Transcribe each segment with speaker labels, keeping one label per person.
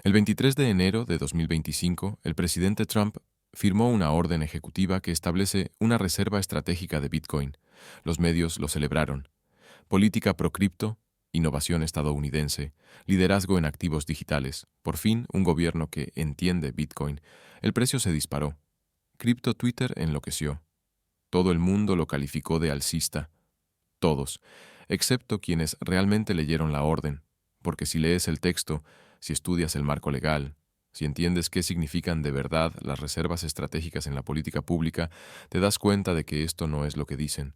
Speaker 1: El 23 de enero de 2025, el presidente Trump firmó una orden ejecutiva que establece una reserva estratégica de Bitcoin. Los medios lo celebraron. Política pro-cripto, innovación estadounidense, liderazgo en activos digitales, por fin un gobierno que entiende Bitcoin. El precio se disparó. Cripto Twitter enloqueció. Todo el mundo lo calificó de alcista. Todos, excepto quienes realmente leyeron la orden, porque si lees el texto, si estudias el marco legal, si entiendes qué significan de verdad las reservas estratégicas en la política pública, te das cuenta de que esto no es lo que dicen.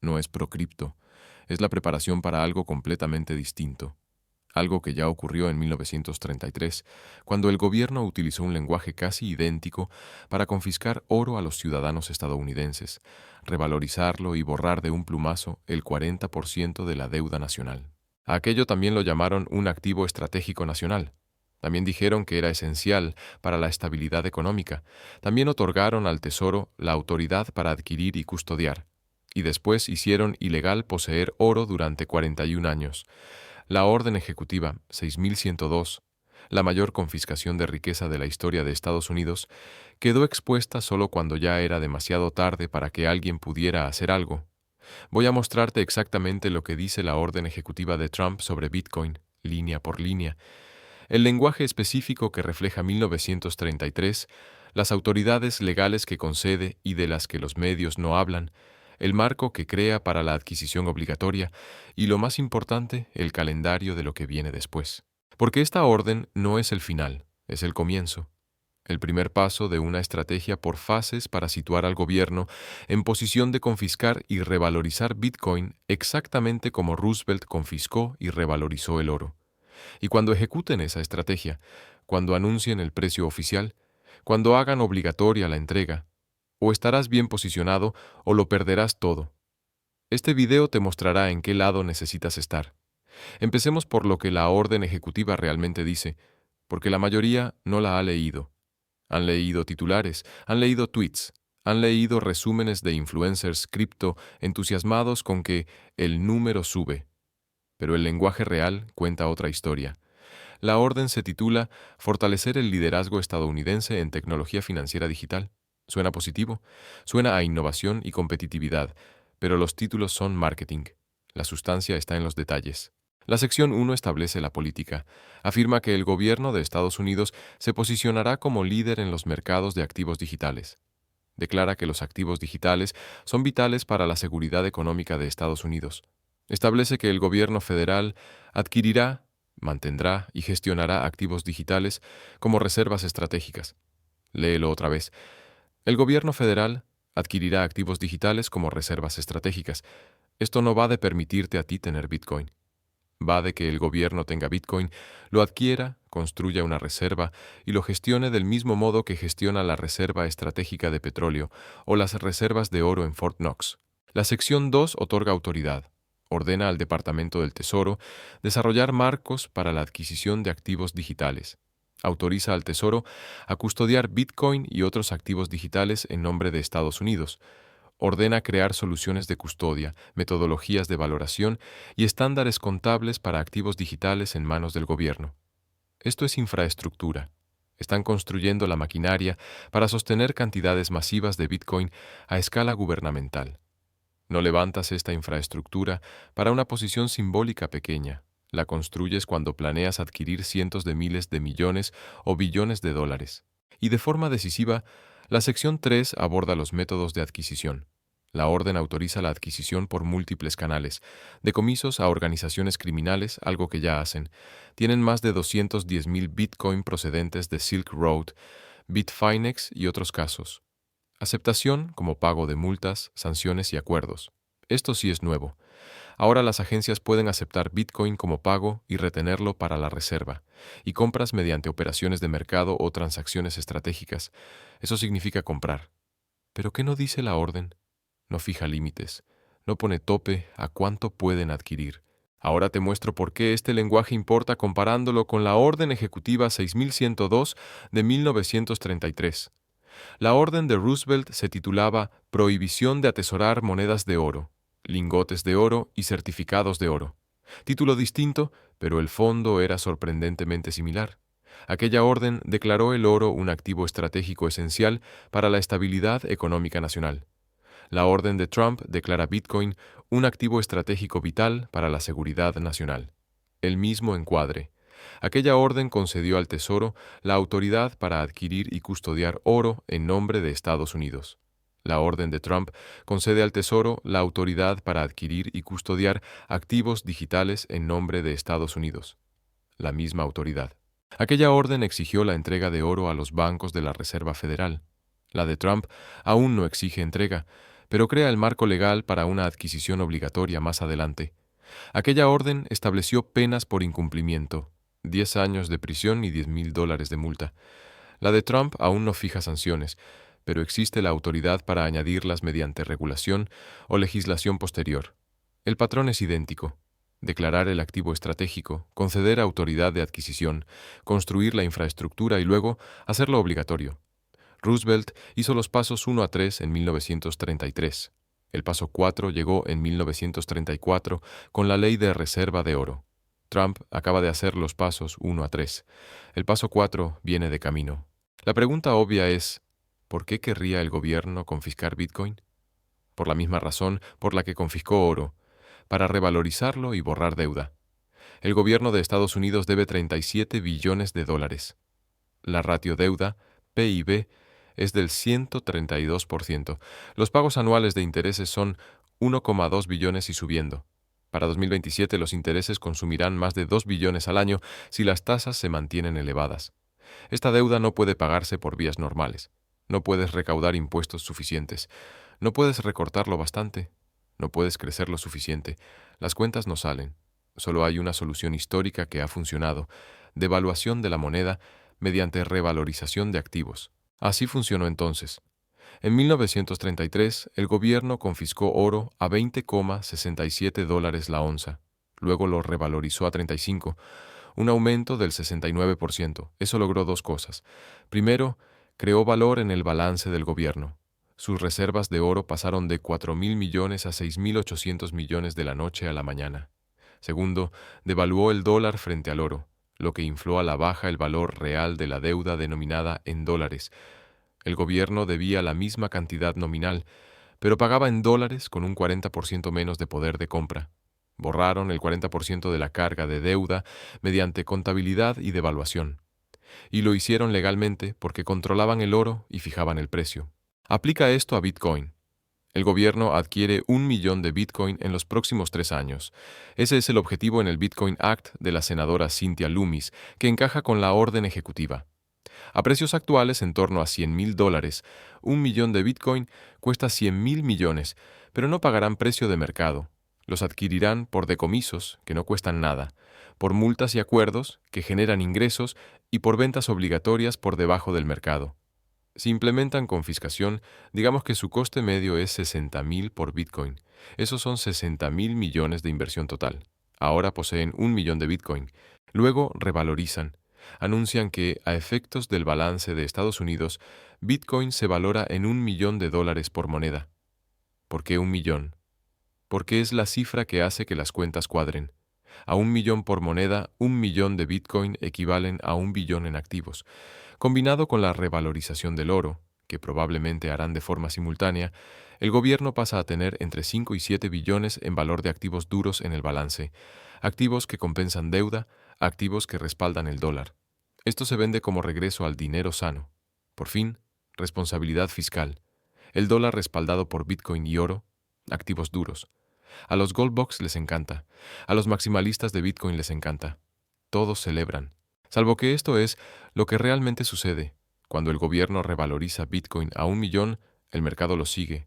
Speaker 1: No es procripto, es la preparación para algo completamente distinto. Algo que ya ocurrió en 1933, cuando el gobierno utilizó un lenguaje casi idéntico para confiscar oro a los ciudadanos estadounidenses, revalorizarlo y borrar de un plumazo el 40% de la deuda nacional. A aquello también lo llamaron un activo estratégico nacional. También dijeron que era esencial para la estabilidad económica. También otorgaron al Tesoro la autoridad para adquirir y custodiar. Y después hicieron ilegal poseer oro durante 41 años. La Orden Ejecutiva 6102, la mayor confiscación de riqueza de la historia de Estados Unidos, quedó expuesta solo cuando ya era demasiado tarde para que alguien pudiera hacer algo. Voy a mostrarte exactamente lo que dice la Orden Ejecutiva de Trump sobre Bitcoin, línea por línea. El lenguaje específico que refleja 1933, las autoridades legales que concede y de las que los medios no hablan, el marco que crea para la adquisición obligatoria y, lo más importante, el calendario de lo que viene después. Porque esta orden no es el final, es el comienzo. El primer paso de una estrategia por fases para situar al gobierno en posición de confiscar y revalorizar Bitcoin exactamente como Roosevelt confiscó y revalorizó el oro. Y cuando ejecuten esa estrategia, cuando anuncien el precio oficial, cuando hagan obligatoria la entrega, o estarás bien posicionado o lo perderás todo. Este video te mostrará en qué lado necesitas estar. Empecemos por lo que la orden ejecutiva realmente dice, porque la mayoría no la ha leído. Han leído titulares, han leído tweets, han leído resúmenes de influencers cripto entusiasmados con que el número sube. Pero el lenguaje real cuenta otra historia. La orden se titula Fortalecer el liderazgo estadounidense en tecnología financiera digital. Suena positivo, suena a innovación y competitividad, pero los títulos son marketing. La sustancia está en los detalles. La sección 1 establece la política. Afirma que el gobierno de Estados Unidos se posicionará como líder en los mercados de activos digitales. Declara que los activos digitales son vitales para la seguridad económica de Estados Unidos. Establece que el gobierno federal adquirirá, mantendrá y gestionará activos digitales como reservas estratégicas. Léelo otra vez. El gobierno federal adquirirá activos digitales como reservas estratégicas. Esto no va de permitirte a ti tener Bitcoin. Va de que el gobierno tenga Bitcoin, lo adquiera, construya una reserva y lo gestione del mismo modo que gestiona la Reserva Estratégica de Petróleo o las reservas de oro en Fort Knox. La sección 2 otorga autoridad. Ordena al Departamento del Tesoro desarrollar marcos para la adquisición de activos digitales. Autoriza al Tesoro a custodiar Bitcoin y otros activos digitales en nombre de Estados Unidos. Ordena crear soluciones de custodia, metodologías de valoración y estándares contables para activos digitales en manos del gobierno. Esto es infraestructura. Están construyendo la maquinaria para sostener cantidades masivas de Bitcoin a escala gubernamental. No levantas esta infraestructura para una posición simbólica pequeña. La construyes cuando planeas adquirir cientos de miles de millones o billones de dólares. Y de forma decisiva, la sección 3 aborda los métodos de adquisición. La orden autoriza la adquisición por múltiples canales, decomisos a organizaciones criminales, algo que ya hacen. Tienen más de 210,000 Bitcoin procedentes de Silk Road, Bitfinex y otros casos. Aceptación como pago de multas, sanciones y acuerdos. Esto sí es nuevo. Ahora las agencias pueden aceptar Bitcoin como pago y retenerlo para la reserva, y compras mediante operaciones de mercado o transacciones estratégicas. Eso significa comprar. ¿Pero qué no dice la orden? No fija límites, no pone tope a cuánto pueden adquirir. Ahora te muestro por qué este lenguaje importa comparándolo con la Orden Ejecutiva 6102 de 1933. La orden de Roosevelt se titulaba Prohibición de atesorar monedas de oro, lingotes de oro y certificados de oro. Título distinto, pero el fondo era sorprendentemente similar. Aquella orden declaró el oro un activo estratégico esencial para la estabilidad económica nacional. La orden de Trump declara Bitcoin un activo estratégico vital para la seguridad nacional. El mismo encuadre. Aquella orden concedió al Tesoro la autoridad para adquirir y custodiar oro en nombre de Estados Unidos. La orden de Trump concede al Tesoro la autoridad para adquirir y custodiar activos digitales en nombre de Estados Unidos. La misma autoridad. Aquella orden exigió la entrega de oro a los bancos de la Reserva Federal. La de Trump aún no exige entrega, pero crea el marco legal para una adquisición obligatoria más adelante. Aquella orden estableció penas por incumplimiento, 10 años de prisión y $10,000 de multa. La de Trump aún no fija sanciones, pero existe la autoridad para añadirlas mediante regulación o legislación posterior. El patrón es idéntico. Declarar el activo estratégico, conceder autoridad de adquisición, construir la infraestructura y luego hacerlo obligatorio. Roosevelt hizo los pasos 1 a 3 en 1933. El paso 4 llegó en 1934 con la Ley de Reserva de Oro. Trump acaba de hacer los pasos 1 a 3. El paso 4 viene de camino. La pregunta obvia es, ¿por qué querría el gobierno confiscar Bitcoin? Por la misma razón por la que confiscó oro, para revalorizarlo y borrar deuda. El gobierno de Estados Unidos debe 37 billones de dólares. La ratio deuda, PIB, es del 132%. Los pagos anuales de intereses son 1,2 billones y subiendo. Para 2027 los intereses consumirán más de 2 billones al año si las tasas se mantienen elevadas. Esta deuda no puede pagarse por vías normales. No puedes recaudar impuestos suficientes. No puedes recortarlo bastante. No puedes crecer lo suficiente. Las cuentas no salen. Solo hay una solución histórica que ha funcionado: devaluación de la moneda mediante revalorización de activos. Así funcionó entonces. En 1933, el gobierno confiscó oro a $20,67 la onza. Luego lo revalorizó a 35, un aumento del 69%. Eso logró dos cosas. Primero, creó valor en el balance del gobierno. Sus reservas de oro pasaron de 4,000 millones a 6,800 millones de la noche a la mañana. Segundo, devaluó el dólar frente al oro, lo que infló a la baja el valor real de la deuda denominada en dólares. El gobierno debía la misma cantidad nominal, pero pagaba en dólares con un 40% menos de poder de compra. Borraron el 40% de la carga de deuda mediante contabilidad y devaluación. Y lo hicieron legalmente porque controlaban el oro y fijaban el precio. Aplica esto a Bitcoin. El gobierno adquiere 1 millón de Bitcoin en los próximos 3 años. Ese es el objetivo en el Bitcoin Act de la senadora Cynthia Lummis, que encaja con la orden ejecutiva. A precios actuales, en torno a $100,000, 1 millón de Bitcoin cuesta 100,000 millones, pero no pagarán precio de mercado. Los adquirirán por decomisos, que no cuestan nada, por multas y acuerdos, que generan ingresos, y por ventas obligatorias por debajo del mercado. Si implementan confiscación, digamos que su coste medio es 60,000 por Bitcoin. Esos son 60,000 millones de inversión total. Ahora poseen 1 millón de Bitcoin. Luego revalorizan. Anuncian que, a efectos del balance de Estados Unidos, Bitcoin se valora en 1 millón de dólares por moneda. ¿Por qué 1 millón? Porque es la cifra que hace que las cuentas cuadren. A 1 millón por moneda, 1 millón de Bitcoin equivalen a 1 billón en activos. Combinado con la revalorización del oro, que probablemente harán de forma simultánea, el gobierno pasa a tener entre 5 y 7 billones en valor de activos duros en el balance, activos que compensan deuda, activos que respaldan el dólar. Esto se vende como regreso al dinero sano. Por fin, responsabilidad fiscal. El dólar respaldado por Bitcoin y oro, activos duros. A los Goldbugs les encanta. A los maximalistas de Bitcoin les encanta. Todos celebran. Salvo que esto es lo que realmente sucede. Cuando el gobierno revaloriza Bitcoin a 1 millón, el mercado lo sigue.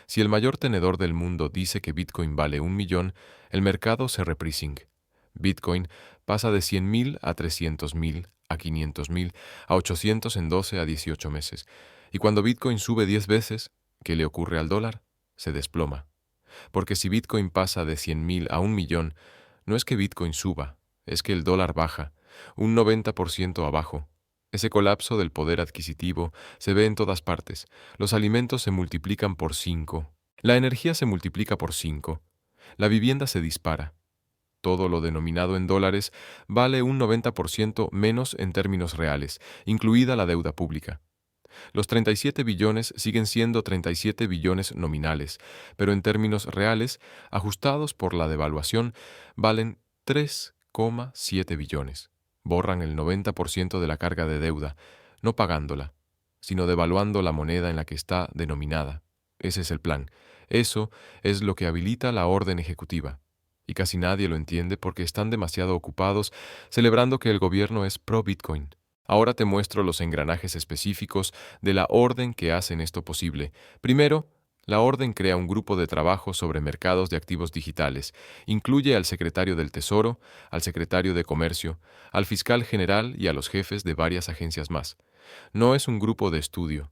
Speaker 1: Si el mayor tenedor del mundo dice que Bitcoin vale 1 millón, el mercado se repricing. Bitcoin pasa de 100,000 a 300,000, a 500,000, a 800 en 12 a 18 meses. Y cuando Bitcoin sube 10 veces, ¿qué le ocurre al dólar? Se desploma. Porque si Bitcoin pasa de 100,000 a 1 millón, no es que Bitcoin suba, es que el dólar baja, un 90% abajo. Ese colapso del poder adquisitivo se ve en todas partes. Los alimentos se multiplican por 5. La energía se multiplica por 5. La vivienda se dispara. todo lo denominado en dólares vale un 90% menos en términos reales, incluida la deuda pública. Los 37 billones siguen siendo 37 billones nominales, pero en términos reales, ajustados por la devaluación, valen 3,7 billones. Borran el 90% de la carga de deuda, no pagándola, sino devaluando la moneda en la que está denominada. Ese es el plan. Eso es lo que habilita la orden ejecutiva. Y casi nadie lo entiende porque están demasiado ocupados celebrando que el gobierno es pro-Bitcoin. Ahora te muestro los engranajes específicos de la orden que hacen esto posible. Primero, la orden crea un grupo de trabajo sobre mercados de activos digitales. Incluye al secretario del Tesoro, al secretario de Comercio, al fiscal general y a los jefes de varias agencias más. No es un grupo de estudio,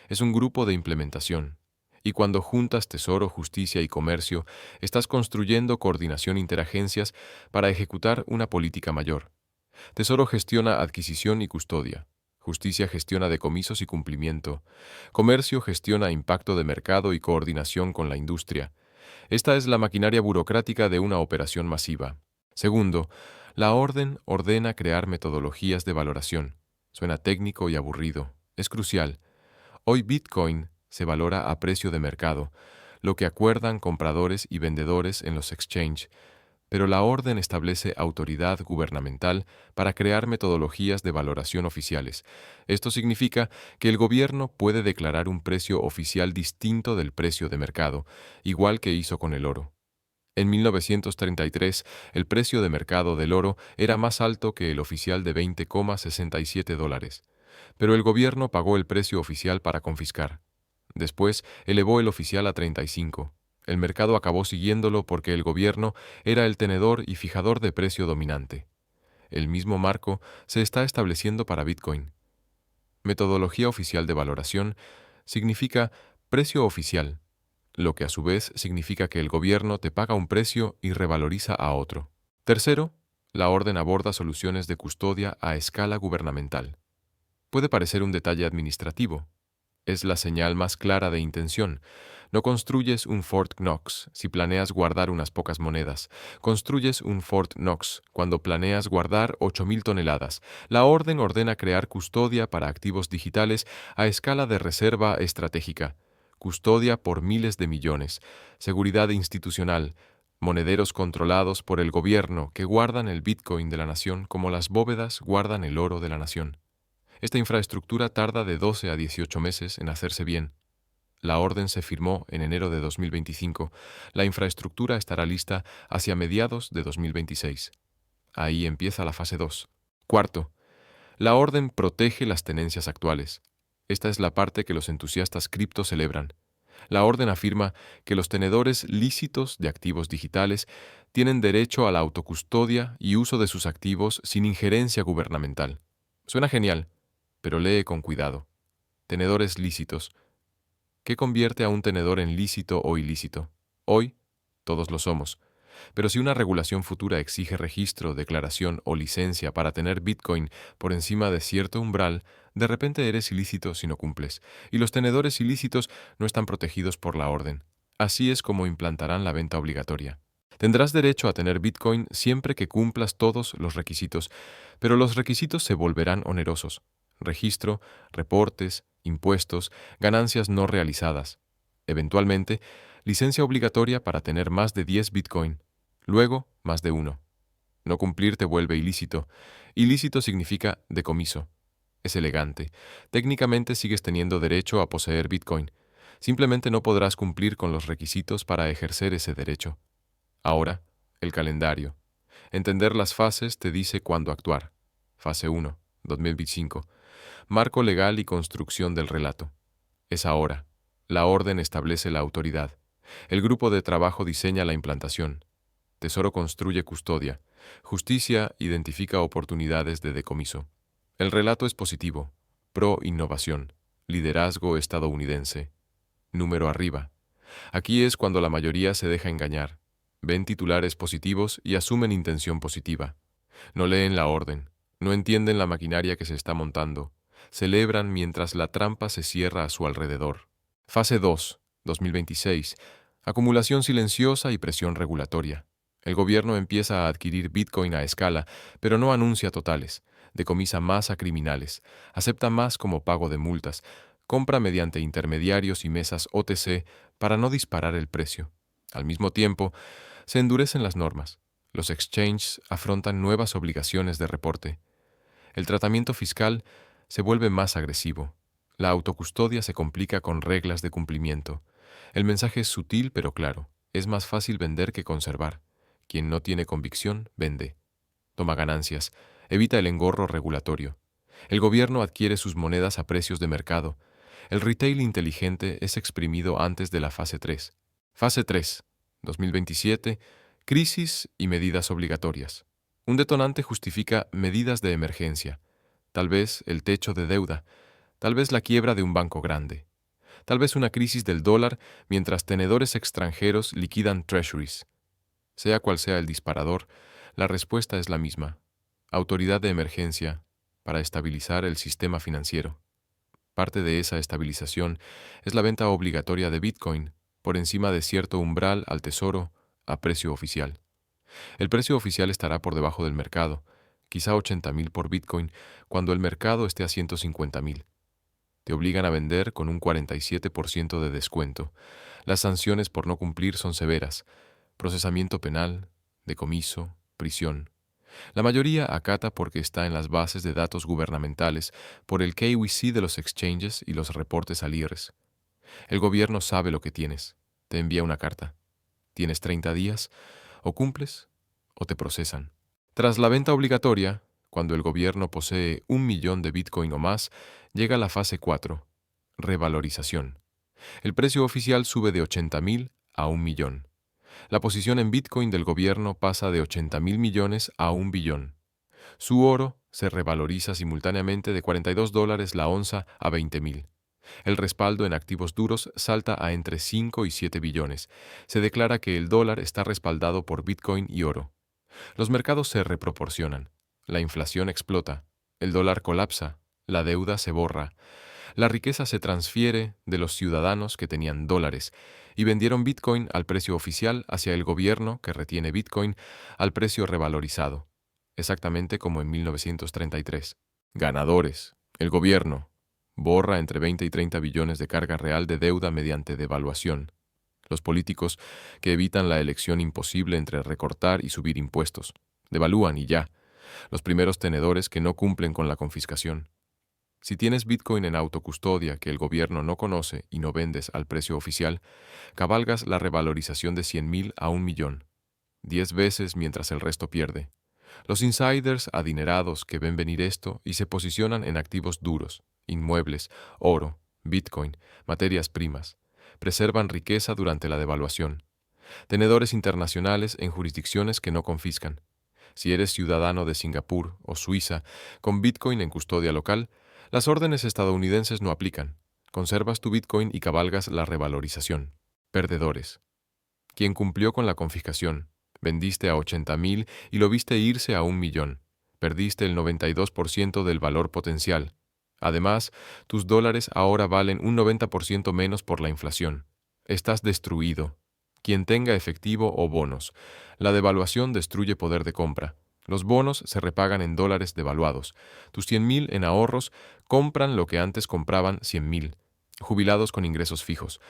Speaker 1: es un grupo de implementación. Y cuando juntas Tesoro, Justicia y Comercio, estás construyendo coordinación interagencias para ejecutar una política mayor. Tesoro gestiona adquisición y custodia. Justicia gestiona decomisos y cumplimiento. Comercio gestiona impacto de mercado y coordinación con la industria. Esta es la maquinaria burocrática de una operación masiva. Segundo, la orden ordena crear metodologías de valoración. Suena técnico y aburrido. Es crucial. Hoy Bitcoin se valora a precio de mercado, lo que acuerdan compradores y vendedores en los exchange, pero la orden establece autoridad gubernamental para crear metodologías de valoración oficiales. Esto significa que el gobierno puede declarar un precio oficial distinto del precio de mercado, igual que hizo con el oro. En 1933, el precio de mercado del oro era más alto que el oficial de $20,67, pero el gobierno pagó el precio oficial para confiscar. Después, elevó el oficial a 35. El mercado acabó siguiéndolo porque el gobierno era el tenedor y fijador de precio dominante. El mismo marco se está estableciendo para Bitcoin. Metodología oficial de valoración significa precio oficial, lo que a su vez significa que el gobierno te paga un precio y revaloriza a otro. Tercero, la orden aborda soluciones de custodia a escala gubernamental. Puede parecer un detalle administrativo. Es la señal más clara de intención. No construyes un Fort Knox si planeas guardar unas pocas monedas. Construyes un Fort Knox cuando planeas guardar 8.000 toneladas. La orden ordena crear custodia para activos digitales a escala de reserva estratégica. Custodia por miles de millones. Seguridad institucional. Monederos controlados por el gobierno que guardan el Bitcoin de la nación como las bóvedas guardan el oro de la nación. Esta infraestructura tarda de 12 a 18 meses en hacerse bien. La orden se firmó en enero de 2025. La infraestructura estará lista hacia mediados de 2026. Ahí empieza la fase 2. Cuarto, la orden protege las tenencias actuales. Esta es la parte que los entusiastas cripto celebran. La orden afirma que los tenedores lícitos de activos digitales tienen derecho a la autocustodia y uso de sus activos sin injerencia gubernamental. Suena genial, pero lee con cuidado. Tenedores lícitos. ¿Qué convierte a un tenedor en lícito o ilícito? Hoy, todos lo somos. Pero si una regulación futura exige registro, declaración o licencia para tener Bitcoin por encima de cierto umbral, de repente eres ilícito si no cumples, y los tenedores ilícitos no están protegidos por la orden. Así es como implantarán la venta obligatoria. Tendrás derecho a tener Bitcoin siempre que cumplas todos los requisitos, pero los requisitos se volverán onerosos. Registro, reportes, impuestos, ganancias no realizadas. Eventualmente, licencia obligatoria para tener más de 10 Bitcoin. Luego, más de uno. No cumplir te vuelve ilícito. Ilícito significa decomiso. Es elegante. Técnicamente sigues teniendo derecho a poseer Bitcoin. Simplemente no podrás cumplir con los requisitos para ejercer ese derecho. Ahora, el calendario. Entender las fases te dice cuándo actuar. Fase 1, 2025. Marco legal y construcción del relato. Es ahora. La orden establece la autoridad. El grupo de trabajo diseña la implantación. Tesoro construye custodia. Justicia identifica oportunidades de decomiso. El relato es positivo. Pro innovación. Liderazgo estadounidense. Número arriba. Aquí es cuando la mayoría se deja engañar. Ven titulares positivos y asumen intención positiva. No leen la orden. No entienden la maquinaria que se está montando. Celebran mientras la trampa se cierra a su alrededor. Fase 2, 2026. Acumulación silenciosa y presión regulatoria. El gobierno empieza a adquirir Bitcoin a escala, pero no anuncia totales, decomisa más a criminales, acepta más como pago de multas, compra mediante intermediarios y mesas OTC para no disparar el precio. Al mismo tiempo, se endurecen las normas. Los exchanges afrontan nuevas obligaciones de reporte. El tratamiento fiscal se vuelve más agresivo. La autocustodia se complica con reglas de cumplimiento. El mensaje es sutil pero claro. Es más fácil vender que conservar. Quien no tiene convicción, vende. Toma ganancias. Evita el engorro regulatorio. El gobierno adquiere sus monedas a precios de mercado. El retail inteligente es exprimido antes de la fase 3. Fase 3, 2027, crisis y medidas obligatorias. Un detonante justifica medidas de emergencia. Tal vez el techo de deuda, tal vez la quiebra de un banco grande, tal vez una crisis del dólar mientras tenedores extranjeros liquidan treasuries. Sea cual sea el disparador, la respuesta es la misma. Autoridad de emergencia para estabilizar el sistema financiero. Parte de esa estabilización es la venta obligatoria de Bitcoin por encima de cierto umbral al tesoro a precio oficial. El precio oficial estará por debajo del mercado, quizá 80.000 por Bitcoin, cuando el mercado esté a 150.000. Te obligan a vender con un 47% de descuento. Las sanciones por no cumplir son severas: procesamiento penal, decomiso, prisión. La mayoría acata porque está en las bases de datos gubernamentales, por el KYC de los exchanges y los reportes al IRS. El gobierno sabe lo que tienes. Te envía una carta. Tienes 30 días, o cumples o te procesan. Tras la venta obligatoria, cuando el gobierno posee 1.000.000 de Bitcoin o más, llega la fase 4, revalorización. El precio oficial sube de 80.000 a 1.000.000. La posición en Bitcoin del gobierno pasa de 80.000 millones a 1 billón. Su oro se revaloriza simultáneamente de $42 la onza a 20.000. El respaldo en activos duros salta a entre 5 y 7 billones. Se declara que el dólar está respaldado por Bitcoin y oro. Los mercados se reproporcionan. La inflación explota. El dólar colapsa. La deuda se borra. La riqueza se transfiere de los ciudadanos que tenían dólares y vendieron Bitcoin al precio oficial hacia el gobierno que retiene Bitcoin al precio revalorizado, exactamente como en 1933. Ganadores. El gobierno borra entre 20 y 30 billones de carga real de deuda mediante devaluación. Los políticos, que evitan la elección imposible entre recortar y subir impuestos, devalúan y ya. Los primeros tenedores que no cumplen con la confiscación. Si tienes Bitcoin en autocustodia que el gobierno no conoce y no vendes al precio oficial, cabalgas la revalorización de 100.000 a 1 millón, 10 veces mientras el resto pierde. Los insiders adinerados que ven venir esto y se posicionan en activos duros, inmuebles, oro, Bitcoin, materias primas, preservan riqueza durante la devaluación. Tenedores internacionales en jurisdicciones que no confiscan. Si eres ciudadano de Singapur o Suiza con Bitcoin en custodia local, las órdenes estadounidenses no aplican. Conservas tu Bitcoin y cabalgas la revalorización. Perdedores. Quien cumplió con la confiscación. Vendiste a 80.000 y lo viste irse a 1 millón. Perdiste el 92% del valor potencial. Además, tus dólares ahora valen un 90% menos por la inflación. Estás destruido. Quien tenga efectivo o bonos. La devaluación destruye poder de compra. Los bonos se repagan en dólares devaluados. Tus 100.000 en ahorros compran lo que antes compraban 100.000. Jubilados con ingresos fijos.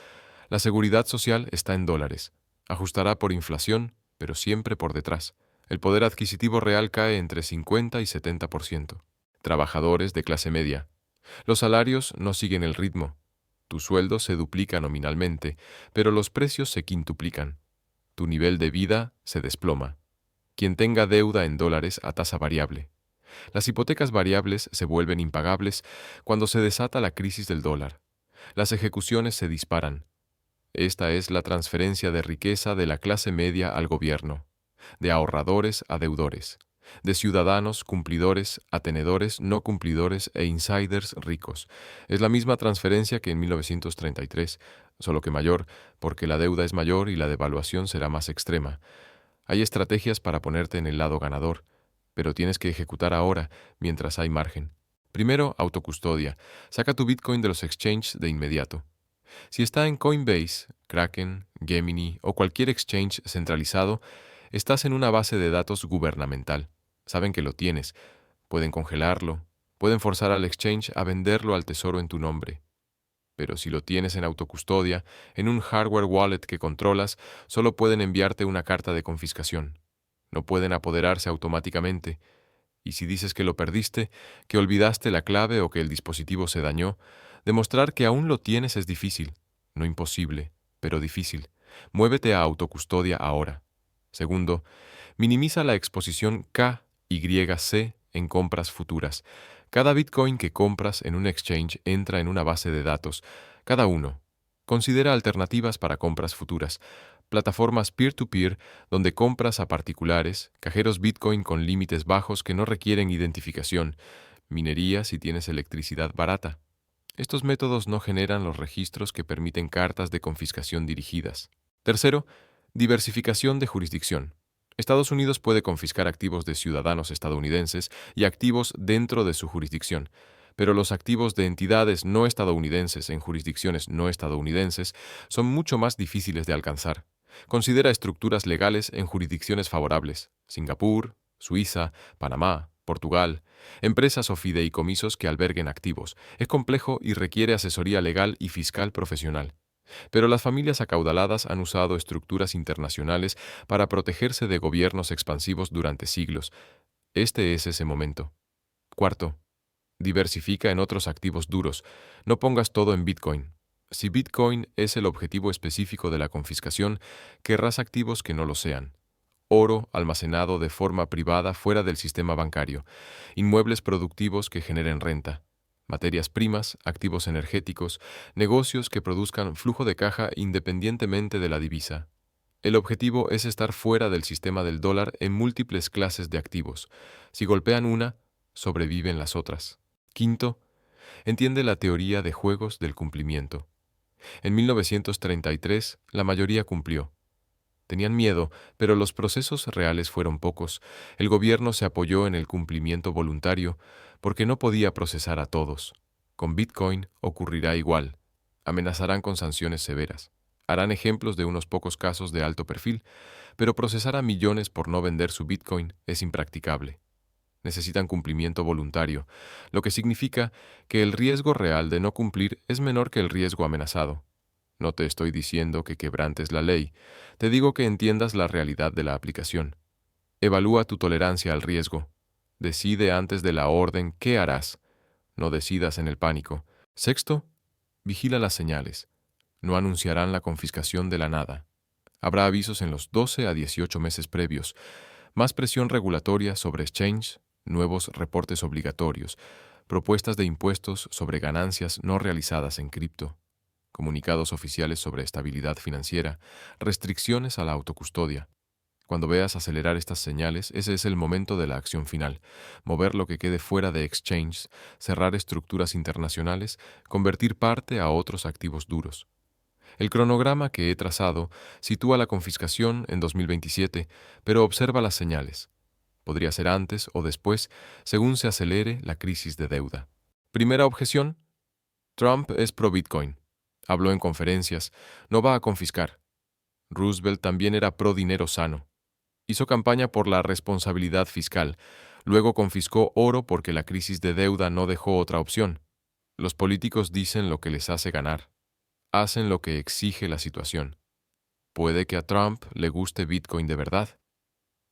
Speaker 1: La seguridad social está en dólares. Ajustará por inflación, pero siempre por detrás. El poder adquisitivo real cae entre 50 y 70%. Trabajadores de clase media. Los salarios no siguen el ritmo. Tu sueldo se duplica nominalmente, pero los precios se quintuplican. Tu nivel de vida se desploma. Quien tenga deuda en dólares a tasa variable. Las hipotecas variables se vuelven impagables cuando se desata la crisis del dólar. Las ejecuciones se disparan. Esta es la transferencia de riqueza de la clase media al gobierno, de ahorradores a deudores, de ciudadanos cumplidores a tenedores no cumplidores e insiders ricos. Es la misma transferencia que en 1933, solo que mayor, porque la deuda es mayor y la devaluación será más extrema. Hay estrategias para ponerte en el lado ganador, pero tienes que ejecutar ahora, mientras hay margen. Primero, autocustodia. Saca tu Bitcoin de los exchanges de inmediato. Si está en Coinbase, Kraken, Gemini o cualquier exchange centralizado, Estás en una base de datos gubernamental. Saben que lo tienes. Pueden congelarlo. Pueden forzar al exchange a venderlo al tesoro en tu nombre. Pero si lo tienes en autocustodia, en un hardware wallet que controlas, solo pueden enviarte una carta de confiscación. No pueden apoderarse automáticamente. Y si dices que lo perdiste, que olvidaste la clave o que el dispositivo se dañó, demostrar que aún lo tienes es difícil. No imposible, pero difícil. Muévete a autocustodia ahora. Segundo, minimiza la exposición KYC en compras futuras. Cada Bitcoin que compras en un exchange entra en una base de datos, cada uno. Considera alternativas para compras futuras. Plataformas peer-to-peer donde compras a particulares, cajeros Bitcoin con límites bajos que no requieren identificación, minería si tienes electricidad barata. Estos métodos no generan los registros que permiten cartas de confiscación dirigidas. Tercero, diversificación de jurisdicción. Estados Unidos puede confiscar activos de ciudadanos estadounidenses y activos dentro de su jurisdicción, pero los activos de entidades no estadounidenses en jurisdicciones no estadounidenses son mucho más difíciles de alcanzar. Considera estructuras legales en jurisdicciones favorables: Singapur, Suiza, Panamá, Portugal, empresas o fideicomisos que alberguen activos. Es complejo y requiere asesoría legal y fiscal profesional. Pero las familias acaudaladas han usado estructuras internacionales para protegerse de gobiernos expansivos durante siglos. Este es ese momento. Cuarto, diversifica en otros activos duros. No pongas todo en Bitcoin. Si Bitcoin es el objetivo específico de la confiscación, querrás activos que no lo sean. Oro almacenado de forma privada fuera del sistema bancario, inmuebles productivos que generen renta, materias primas, activos energéticos, negocios que produzcan flujo de caja independientemente de la divisa. El objetivo es estar fuera del sistema del dólar en múltiples clases de activos. Si golpean una, sobreviven las otras. Quinto, entiende la teoría de juegos del cumplimiento. En 1933, la mayoría cumplió. Tenían miedo, pero los procesos reales fueron pocos. El gobierno se apoyó en el cumplimiento voluntario porque no podía procesar a todos. Con Bitcoin ocurrirá igual. Amenazarán con sanciones severas. Harán ejemplos de unos pocos casos de alto perfil, pero procesar a millones por no vender su Bitcoin es impracticable. Necesitan cumplimiento voluntario, lo que significa que el riesgo real de no cumplir es menor que el riesgo amenazado. No te estoy diciendo que quebrantes la ley, te digo que entiendas la realidad de la aplicación. Evalúa tu tolerancia al riesgo. Decide antes de la orden qué harás. No decidas en el pánico. Sexto, vigila las señales. No anunciarán la confiscación de la nada. Habrá avisos en los 12 a 18 meses previos, más presión regulatoria sobre exchange, nuevos reportes obligatorios, propuestas de impuestos sobre ganancias no realizadas en cripto, comunicados oficiales sobre estabilidad financiera, restricciones a la autocustodia. Cuando veas acelerar estas señales, ese es el momento de la acción final: mover lo que quede fuera de exchange, cerrar estructuras internacionales, convertir parte a otros activos duros. El cronograma que he trazado sitúa la confiscación en 2027, pero observa las señales. Podría ser antes o después, según se acelere la crisis de deuda. Primera objeción: Trump es pro Bitcoin. Habló en conferencias, no va a confiscar. Roosevelt también era pro dinero sano. Hizo campaña por la responsabilidad fiscal, luego confiscó oro porque la crisis de deuda no dejó otra opción. Los políticos dicen lo que les hace ganar. Hacen lo que exige la situación. Puede que a Trump le guste Bitcoin de verdad,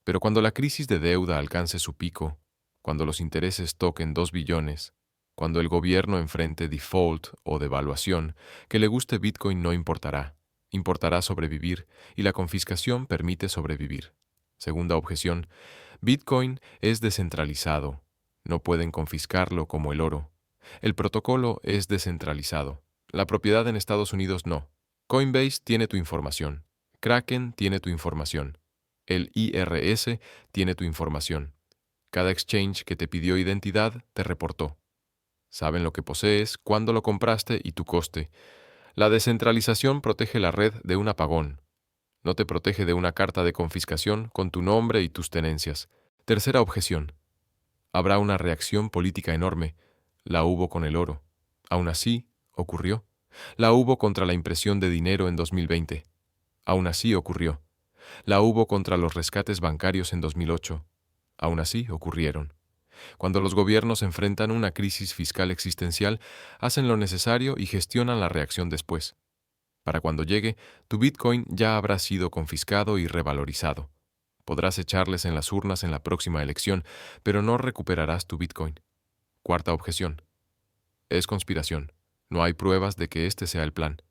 Speaker 1: pero cuando la crisis de deuda alcance su pico, cuando los intereses toquen 2 billones, cuando el gobierno enfrente default o devaluación, que le guste Bitcoin no importará. Importará sobrevivir, y la confiscación permite sobrevivir. Segunda objeción: Bitcoin es descentralizado. No pueden confiscarlo como el oro. El protocolo es descentralizado. La propiedad en Estados Unidos no. Coinbase tiene tu información. Kraken tiene tu información. El IRS tiene tu información. Cada exchange que te pidió identidad te reportó. Saben lo que posees, cuándo lo compraste y tu coste. La descentralización protege la red de un apagón. No te protege de una carta de confiscación con tu nombre y tus tenencias. Tercera objeción: habrá una reacción política enorme. La hubo con el oro. Aún así, ocurrió. La hubo contra la impresión de dinero en 2020. Aún así ocurrió. La hubo contra los rescates bancarios en 2008. Aún así, ocurrieron. Cuando los gobiernos enfrentan una crisis fiscal existencial, hacen lo necesario y gestionan la reacción después. Para cuando llegue, tu Bitcoin ya habrá sido confiscado y revalorizado. Podrás echarles en las urnas en la próxima elección, pero no recuperarás tu Bitcoin. Cuarta objeción. Es conspiración. No hay pruebas de que este sea el plan.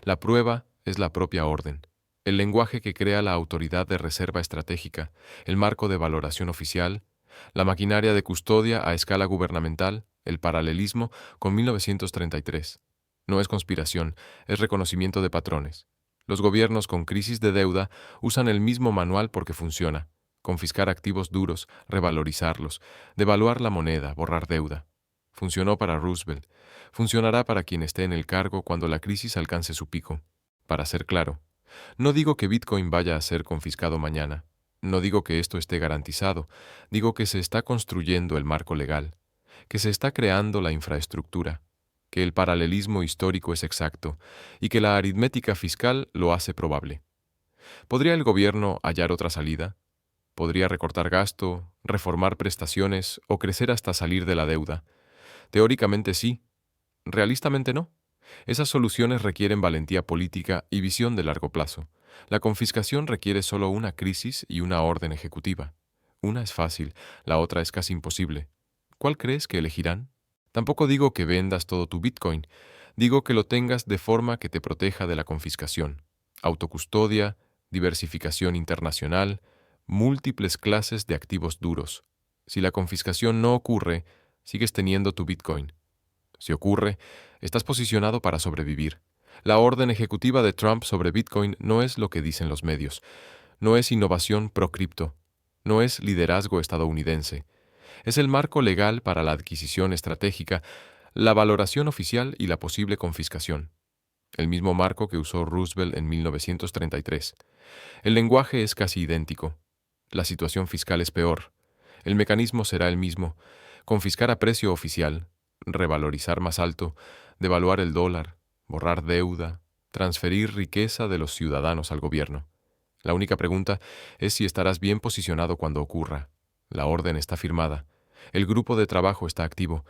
Speaker 1: La prueba es la propia orden, el lenguaje que crea la autoridad de reserva estratégica, el marco de valoración oficial, la maquinaria de custodia a escala gubernamental, el paralelismo con 1933. No es conspiración, es reconocimiento de patrones. Los gobiernos con crisis de deuda usan el mismo manual porque funciona. Confiscar activos duros, revalorizarlos, devaluar la moneda, borrar deuda. Funcionó para Roosevelt. Funcionará para quien esté en el cargo cuando la crisis alcance su pico. Para ser claro, no digo que Bitcoin vaya a ser confiscado mañana. No digo que esto esté garantizado. Digo que se está construyendo el marco legal, que se está creando la infraestructura, que el paralelismo histórico es exacto y que la aritmética fiscal lo hace probable. ¿Podría el gobierno hallar otra salida? ¿Podría recortar gasto, reformar prestaciones o crecer hasta salir de la deuda? Teóricamente sí, realistamente no. Esas soluciones requieren valentía política y visión de largo plazo. La confiscación requiere solo una crisis y una orden ejecutiva. Una es fácil, la otra es casi imposible. ¿Cuál crees que elegirán? Tampoco digo que vendas todo tu Bitcoin, digo que lo tengas de forma que te proteja de la confiscación. Autocustodia, diversificación internacional, múltiples clases de activos duros. Si la confiscación no ocurre, sigues teniendo tu Bitcoin. Si ocurre, estás posicionado para sobrevivir. La orden ejecutiva de Trump sobre Bitcoin no es lo que dicen los medios, no es innovación pro-cripto, no es liderazgo estadounidense. Es el marco legal para la adquisición estratégica, la valoración oficial y la posible confiscación. El mismo marco que usó Roosevelt en 1933. El lenguaje es casi idéntico. La situación fiscal es peor. El mecanismo será el mismo: confiscar a precio oficial, revalorizar más alto, devaluar el dólar, borrar deuda, transferir riqueza de los ciudadanos al gobierno. La única pregunta es si estarás bien posicionado cuando ocurra. La orden está firmada. El grupo de trabajo está activo.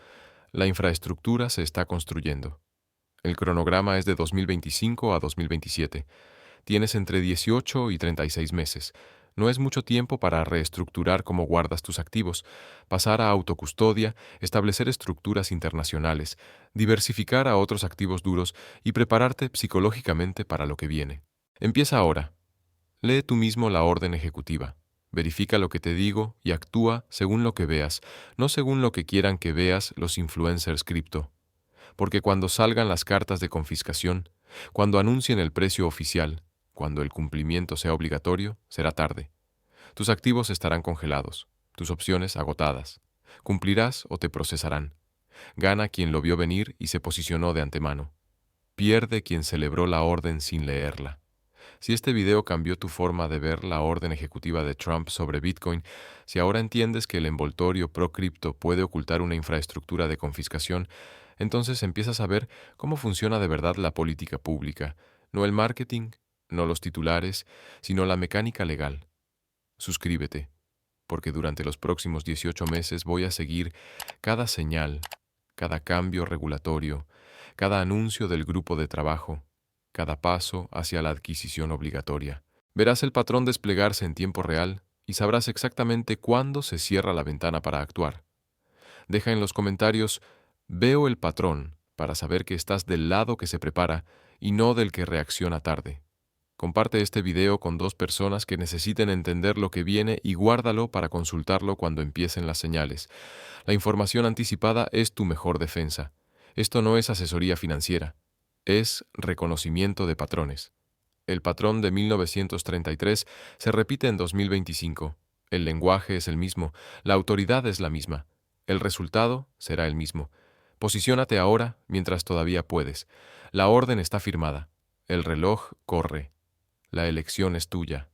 Speaker 1: La infraestructura se está construyendo. El cronograma es de 2025 a 2027. Tienes entre 18 y 36 meses. No es mucho tiempo para reestructurar cómo guardas tus activos, pasar a autocustodia, establecer estructuras internacionales, diversificar a otros activos duros y prepararte psicológicamente para lo que viene. Empieza ahora. Lee tú mismo la orden ejecutiva. Verifica lo que te digo y actúa según lo que veas, no según lo que quieran que veas los influencers cripto. Porque cuando salgan las cartas de confiscación, cuando anuncien el precio oficial, cuando el cumplimiento sea obligatorio, será tarde. Tus activos estarán congelados, tus opciones agotadas. Cumplirás o te procesarán. Gana quien lo vio venir y se posicionó de antemano. Pierde quien celebró la orden sin leerla. Si este video cambió tu forma de ver la orden ejecutiva de Trump sobre Bitcoin, si ahora entiendes que el envoltorio pro-cripto puede ocultar una infraestructura de confiscación, entonces empiezas a ver cómo funciona de verdad la política pública, no el marketing, no los titulares, sino la mecánica legal. Suscríbete, porque durante los próximos 18 meses voy a seguir cada señal, cada cambio regulatorio, cada anuncio del grupo de trabajo, cada paso hacia la adquisición obligatoria. Verás el patrón desplegarse en tiempo real y sabrás exactamente cuándo se cierra la ventana para actuar. Deja en los comentarios "veo el patrón" para saber que estás del lado que se prepara y no del que reacciona tarde. Comparte este video con 2 personas que necesiten entender lo que viene y guárdalo para consultarlo cuando empiecen las señales. La información anticipada es tu mejor defensa. Esto no es asesoría financiera, es reconocimiento de patrones. El patrón de 1933 se repite en 2025. El lenguaje es el mismo, la autoridad es la misma. El resultado será el mismo. Posiciónate ahora mientras todavía puedes. La orden está firmada. El reloj corre. La elección es tuya.